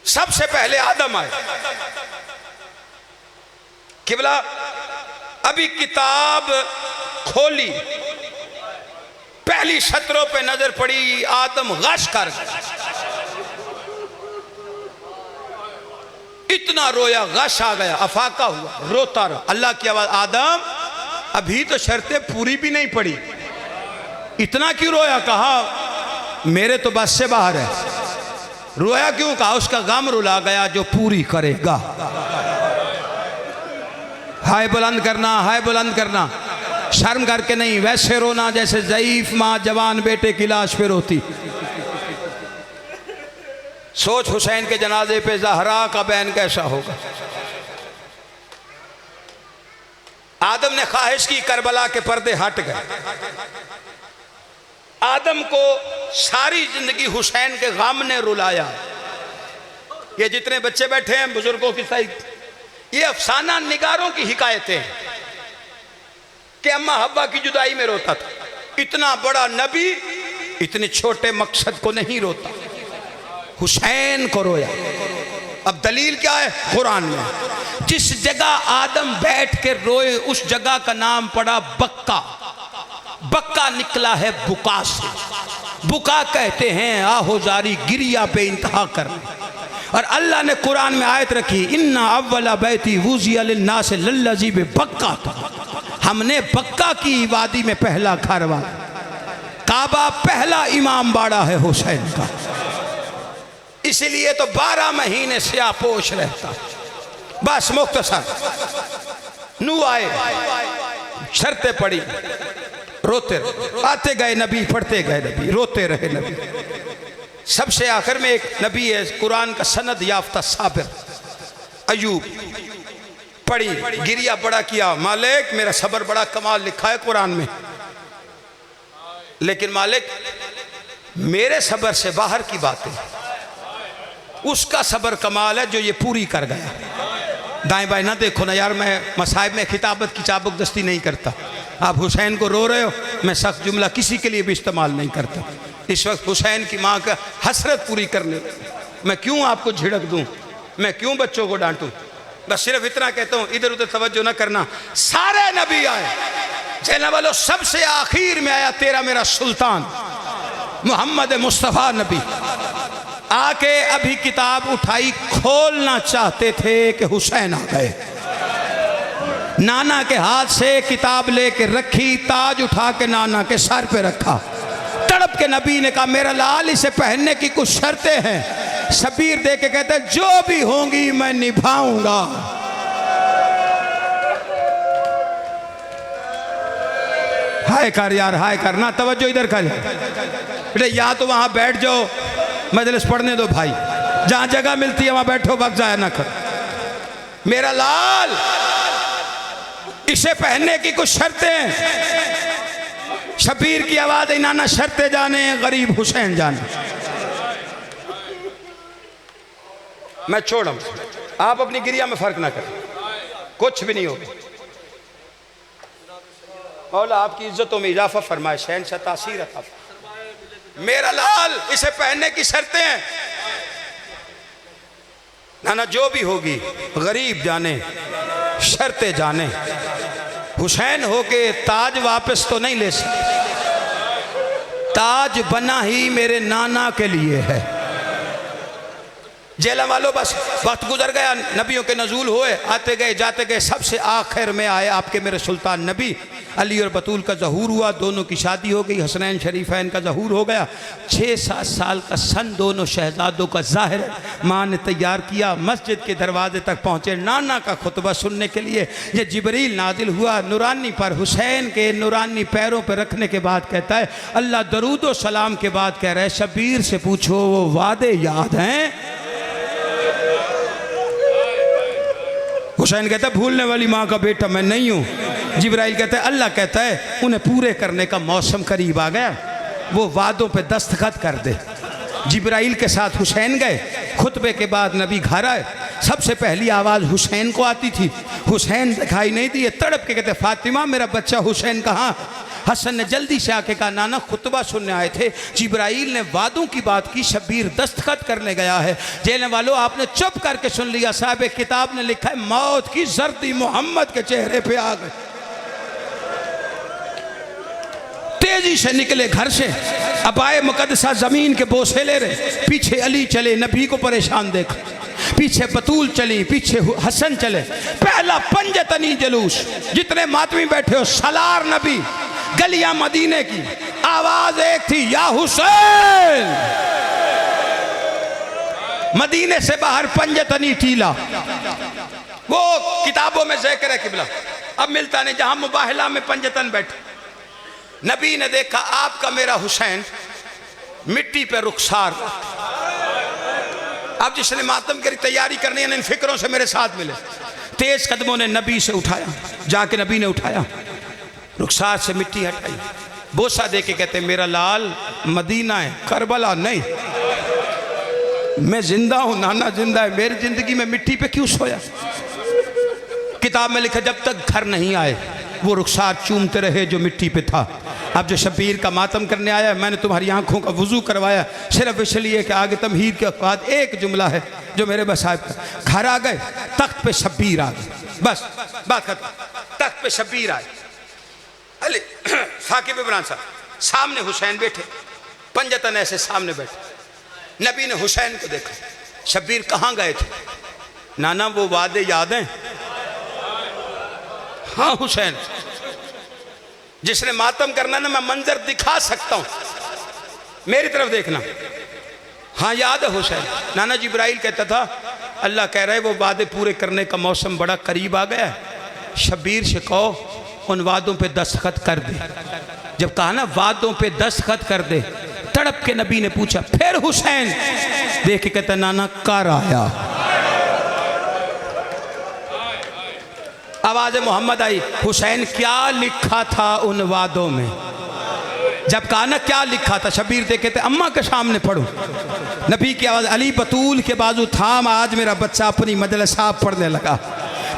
[SPEAKER 2] सबसे पहले आदम आए। किबला अभी किताब खोली, पहली सत्रों पे नजर पड़ी, आदम गश कर इतना रोया, गश आ गया, अफाका हुआ, रोता रहा। अल्लाह की आवाज, आदम अभी तो शर्तें पूरी भी नहीं पड़ी, इतना क्यों रोया? कहा मेरे तो बस से बाहर है। रोया क्यों? कहा उसका गम रुला गया जो पूरी करेगा। हाय बुलंद करना, हाय बुलंद करना, शर्म करके नहीं, वैसे रोना जैसे ज़ईफ माँ जवान बेटे की लाश पे रोती। सोच हुसैन के जनाजे पे ज़हरा का बैन कैसा होगा। आदम ने ख्वाहिश की, करबला के पर्दे हट गए। आदम को सारी जिंदगी हुसैन के गम ने रुलाया। ये जितने बच्चे बैठे हैं बुजुर्गों की सही, ये अफसाना निगारों की हिकायतें हैं कि अम्मा हब्बा की जुदाई में रोता था। इतना बड़ा नबी इतने छोटे मकसद को नहीं रोता, हुसैन को रोया। अब दलील क्या है? कुरान में जिस जगह आदम बैठ के रोए उस जगह का नाम पड़ा बक्का। बक्का निकला है बुका से। बुका कहते हैं आहोजारी, गिरिया पे इंतहा करना। और अल्लाह ने कुरान में आयत रखी, इन्ना अव्वला बैती वुज़िया लिन्नास लल्लज़ी बक्का था। हमने बक्का की वादी में पहला घर वाला, काबा पहला इमाम बाड़ा है हुसैन का, इसलिए तो 12 महीने स्यापोश रहता। बस मुख्तसर नू आए, शर्तें पड़ी, रोते रहे, आते गए नबी, पढ़ते गए नबी, रोते रहे नबी। सबसे आखिर में एक नबी है कुरान का सनद याफ्ता साबिर, अयूब। पढ़ी, गिरिया बड़ा किया, मालिक मेरा सब्र बड़ा कमाल लिखा है कुरान में, लेकिन मालिक मेरे सब्र से बाहर की बातें, उसका सब्र कमाल है जो ये पूरी कर गया। दाएं बाएं ना देखो ना यार, मैं मसाइब में खिताबत की चाबुक दस्ती नहीं करता। आप हुसैन को रो रहे हो, मैं सख्त जुमला किसी के लिए भी इस्तेमाल नहीं करता। इस वक्त हुसैन की माँ का हसरत पूरी करने, मैं क्यों आपको झिड़क दूं, मैं क्यों बच्चों को डांटूं। बस सिर्फ इतना कहता हूं, इधर उधर तवज्जो ना करना। सारे नबी आए, जैना वालों सबसे आखिर में आया तेरा मेरा सुल्तान मोहम्मद मुस्तफ़ा नबी। आके अभी किताब उठाई, खोलना चाहते थे कि हुसैन आ गए। नाना के हाथ से किताब लेके रखी, ताज उठा के नाना के सर पे रखा। तड़प के नबी ने कहा मेरा लाल इसे पहनने की कुछ शर्तें हैं। शबीर दे के कहते जो भी होंगी मैं निभाऊंगा। हाय कर यार, हाय कर ना, तवज्जो इधर कर बेटे। या तो वहां बैठ जाओ, मजलिस पढ़ने दो भाई, जहां जगह मिलती है वहां बैठो, वक्त जाया ना कर। मेरा लाल इसे पहनने की कुछ शर्तें। शबीर की आवाज है, नाना शर्तें जाने गरीब हुसैन जाने। मैं छोड़ा, आप अपनी गिरिया में फर्क ना करें, कुछ भी नहीं होगा। मौला आपकी इज्जतों में इजाफा फरमाए, शहनशाह तासीर अता फरमाए। मेरा लाल इसे पहनने की शर्तें हैं। नाना जो भी होगी गरीब जाने, शर्तें जाने। हुसैन होके ताज वापस तो नहीं ले सकते, ताज बना ही मेरे नाना के लिए है। जेला वालों बस वक्त गुजर गया, नबियों के नजूल हुए, आते गए जाते गए, सबसे आखिर में आए आपके मेरे सुल्तान नबी। अली और बतूल का ज़हूर हुआ, दोनों की शादी हो गई, हसनैन शरीफैन का ज़हूर हो गया। 6-7 साल का सन दोनों शहजादों का ज़ाहिर माँ ने तैयार किया। मस्जिद के दरवाजे तक पहुँचे नाना का खुतबा सुनने के लिए। ये जिबरील नाजिल हुआ नूरानी पर, हुसैन के नूरानी पैरों पर रखने के बाद कहता है अल्लाह दरूद व सलाम के बाद कह रहा है शबीर से पूछो वो वादे याद हैं। हुसैन कहता है भूलने वाली माँ का बेटा मैं नहीं हूँ। जिब्राइल कहता है अल्लाह कहता है उन्हें पूरे करने का मौसम करीब आ गया, वो वादों पे दस्तखत कर दे। जिब्राइल के साथ हुसैन गए। खुतबे के बाद नबी घर आए। सबसे पहली आवाज़ हुसैन को आती थी, हुसैन दिखाई नहीं दिए। तड़प के कहते फातिमा मेरा बच्चा हुसैन कहाँ। हसन ने जल्दी से आके कहा नाना खुतबा सुनने आए थे, जिब्राइल ने वादों की बात की, शबीर दस्तखत करने गया है। जेलने वालों आपने चुप करके सुन लिया। साहब किताब ने लिखा है मौत की जर्दी मोहम्मद के चेहरे पे आ गई। तेजी से निकले घर से, अबाए मुकद्दसा जमीन के बोसे ले रहे। पीछे अली चले, नबी को परेशान देख। पीछे बतूल चली, पीछे हसन चले। पहला पंजतनी जलूस, जितने मातमी बैठे हो सलार नबी। गलियां मदीने की, आवाज एक थी या हुसैन। मदीने से बाहर पंजतनी टीला, वो किताबों में जिक्र है किबला, अब मिलता नहीं। जहां मुबाहला में पंजतन बैठे, नबी ने देखा आपका मेरा हुसैन मिट्टी पे रुखसार। अब जिसने मातम की तैयारी करनी है इन फिक्रों से मेरे साथ मिले। तेज कदमों ने नबी से उठाया, जाके नबी ने उठाया, रुखसार से मिट्टी हटाई, बोसा दे के कहते मेरा लाल मदीना है, करबला नहीं। मैं जिंदा हूं, नाना जिंदा है, मेरी जिंदगी में मिट्टी पे क्यों सोया। किताब में लिखा जब तक घर नहीं आए वो रुखसार चूमते रहे जो मिट्टी पे था। अब जो शबीर का मातम करने आया, मैंने तुम्हारी आंखों का वुजू करवाया सिर्फ इसलिए कि आगे तमहीद के बाद एक जुमला है जो मेरे बसाहिब का। घर आ गए, तख्त पे शबीर आ गए, बस बात खत्म। तख्त पे शबीर आए, अली साकिब इमरान साहब सामने हुसैन बैठे, पंजतन ऐसे सामने बैठे। नबी ने हुसैन को देखा। शबीर कहाँ गए थे नाना, वो वादे याद हैं। हाँ हुसैन, जिसने मातम करना ना मैं मंजर दिखा सकता हूं, मेरी तरफ देखना। हाँ याद है हुसैन। नाना जिब्राइल कहता था अल्लाह कह रहा है वो वादे पूरे करने का मौसम बड़ा करीब आ गया है। शबीर से कहो उन वादों पे दस्तखत कर दे। जब कहा ना वादों पे दस्तखत कर दे, तड़प के नबी ने पूछा फिर हुसैन। देख के कहता नाना कर आया। आवाज़ मोहम्मद आई। हुसैन क्या लिखा था उन वादों में। जब कहा ना क्या लिखा था, शबीर दे कहते अम्मा के सामने पढ़ो। नबी की आवाज़ अली बतूल के बाजू थाम, आज मेरा बच्चा अपनी मजलिस पढ़ने लगा।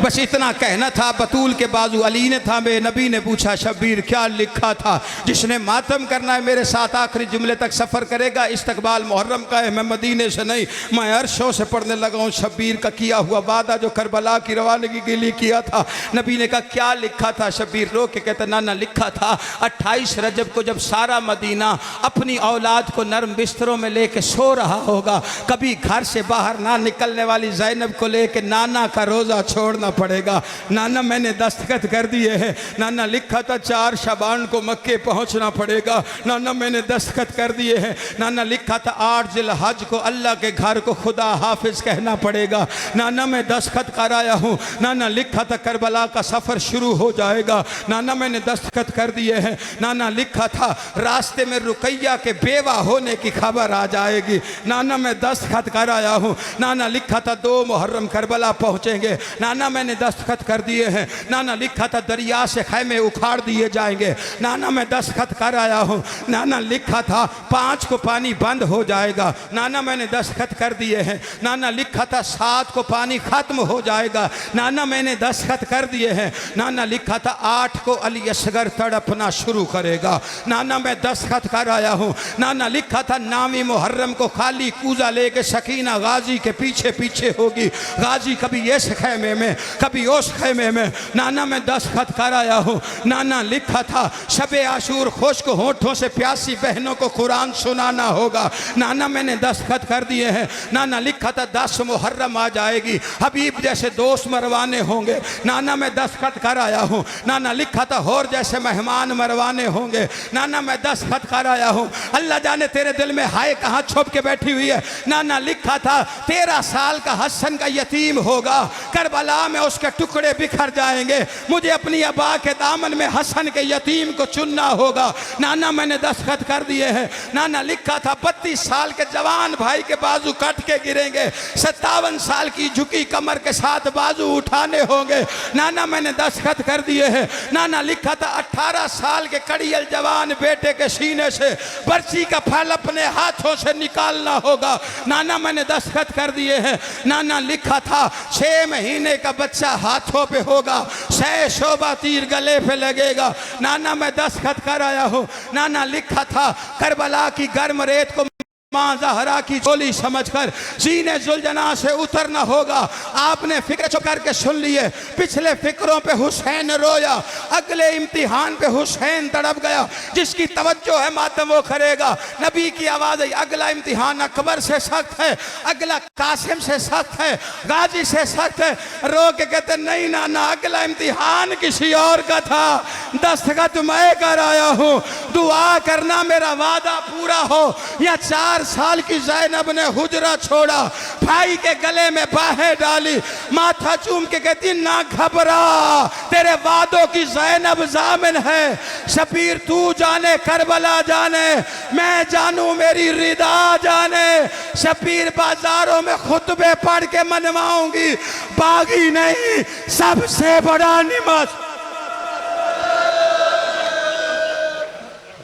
[SPEAKER 2] बस इतना कहना था। बतूल के बाजू अली ने थामे। नबी ने पूछा शब्बीर क्या लिखा था? जिसने मातम करना है मेरे साथ आखिरी जुमले तक सफ़र करेगा। इस्तकबाल मुहर्रम का है, मैं मदीने से नहीं, मैं अरशों से पढ़ने लगा हूँ। शब्बीर का किया हुआ वादा जो करबला की रवानगी के लिए किया था। नबी ने कहा क्या लिखा था? शब्बीर रो के कहते नाना लिखा था 28 रजब को जब सारा मदीना अपनी औलाद को नरम बिस्तरों में लेके सो रहा होगा, कभी घर से बाहर ना निकलने वाली ज़ैनब को लेके नाना का रोज़ा छोड़ना पड़ेगा। नाना मैंने दस्तखत कर दिए हैं। नाना लिखा था 4 शबान को मक्के पहुंचना पड़ेगा। नाना मैंने दस्तखत कर दिए हैं। नाना लिखा था 8 जिलहज को अल्लाह के घर को खुदा हाफिज कहना पड़ेगा। नाना मैं दस्तखत कराया हूँ। नाना लिखा था करबला का सफ़र शुरू हो जाएगा। नाना मैंने दस्तखत कर दिए हैं। नाना लिखा था रास्ते में रुकैया के बेवा होने की खबर आ जाएगी। नाना मैं दस्तखत कराया हूँ। नाना लिखा था 2 मुहर्रम करबला पहुँचेंगे। नाना मैंने दस्तखत कर दिए हैं। नाना लिखा था दरिया से खैमे उखाड़ दिए जाएंगे। नाना मैं दस्तखत कराया हूँ। नाना लिखा था 5 को पानी बंद हो जाएगा। नाना मैंने दस्तखत कर दिए हैं। नाना लिखा था 7 को पानी ख़त्म हो जाएगा। नाना मैंने दस्तखत कर दिए हैं। नाना लिखा था 8 को अली असगर तड़पना शुरू करेगा। नाना मैं दस्तखत कराया हूँ। नाना लिखा था 9वीं मुहर्रम को खाली कूजा लेके सकीना गाजी के पीछे पीछे होगी। गाजी कभी इस खैमे में कभी उस खैमे में। नाना मैं दस्तखत कराया हूँ। नाना लिखा था शबे आशूर खुश्क होठों से प्यासी बहनों को कुरान सुनाना होगा। नाना मैंने दस्तखत कर दिए हैं। नाना लिखा था 10 मुहर्रम आ जाएगी, हबीब जैसे दोस्त मरवाने होंगे। नाना मैं दस्तखत कराया हूँ। नाना लिखा था होर जैसे मेहमान मरवाने होंगे। नाना मैं दस्तखत कराया हूँ। अल्लाह जाने तेरे दिल में हाय कहाँ छुप के बैठी हुई है। नाना लिखा था 13 साल का हसन का यतीम होगा, करबला में उसके टुकड़े बिखर जाएंगे। मुझे अपनी अबा के दामन में हसन के यतीम को चुनना होगा। नाना मैंने दस्तखत कर दिए हैं। नाना लिखा था 32 साल के जवान भाई के बाजू कट के गिरेंगे, 57 साल की झुकी कमर के साथ बाजू उठाने होंगे। नाना मैंने दस्तखत कर दिए हैं। नाना लिखा था 18 साल के कड़ियल जवान बेटे के सीने से बर्ची का फल अपने हाथों से निकालना होगा। नाना मैंने दस्तखत कर दिए हैं। नाना लिखा था 6 महीने का बच्चा हाथों पे होगा, 6 शोभा तीर गले पे लगेगा। नाना मैं दस्तखत कराया हूँ। नाना लिखा था करबला की गर्म रेत को माँ ज़हरा की झोली समझकर सीने जुलजना से उतरना होगा। आपने फिक्र चुप करके सुन लिए। पिछले फिक्रों पे हुसैन रोया, अगले इम्तिहान पे हुसैन तड़प गया। जिसकी तवज्जो है मातम वो करेगा। नबी की आवाज़ है अगला इम्तिहान अकबर से सख्त है, अगला कासिम से सख्त है, गाजी से सख्त है। रो के कहते नहीं नाना अगला इम्तिहान किसी और का था, दस्तखत मैं कराया हूँ। दुआ करना मेरा वादा पूरा हो। या 4 साल की ज़ैनब ने हुजरा छोड़ा, भाई के गले में बाहें डाली, माथा चूम के कहती ना घबरा, तेरे वादों की ज़ैनब जामिन है। शबीर तू जाने करबला जाने, मैं जानू मेरी रिदा जाने। शबीर बाजारों में खुतबे पढ़ के मनवाऊंगी, बागी नहीं सबसे बड़ा निमत।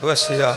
[SPEAKER 2] वसिया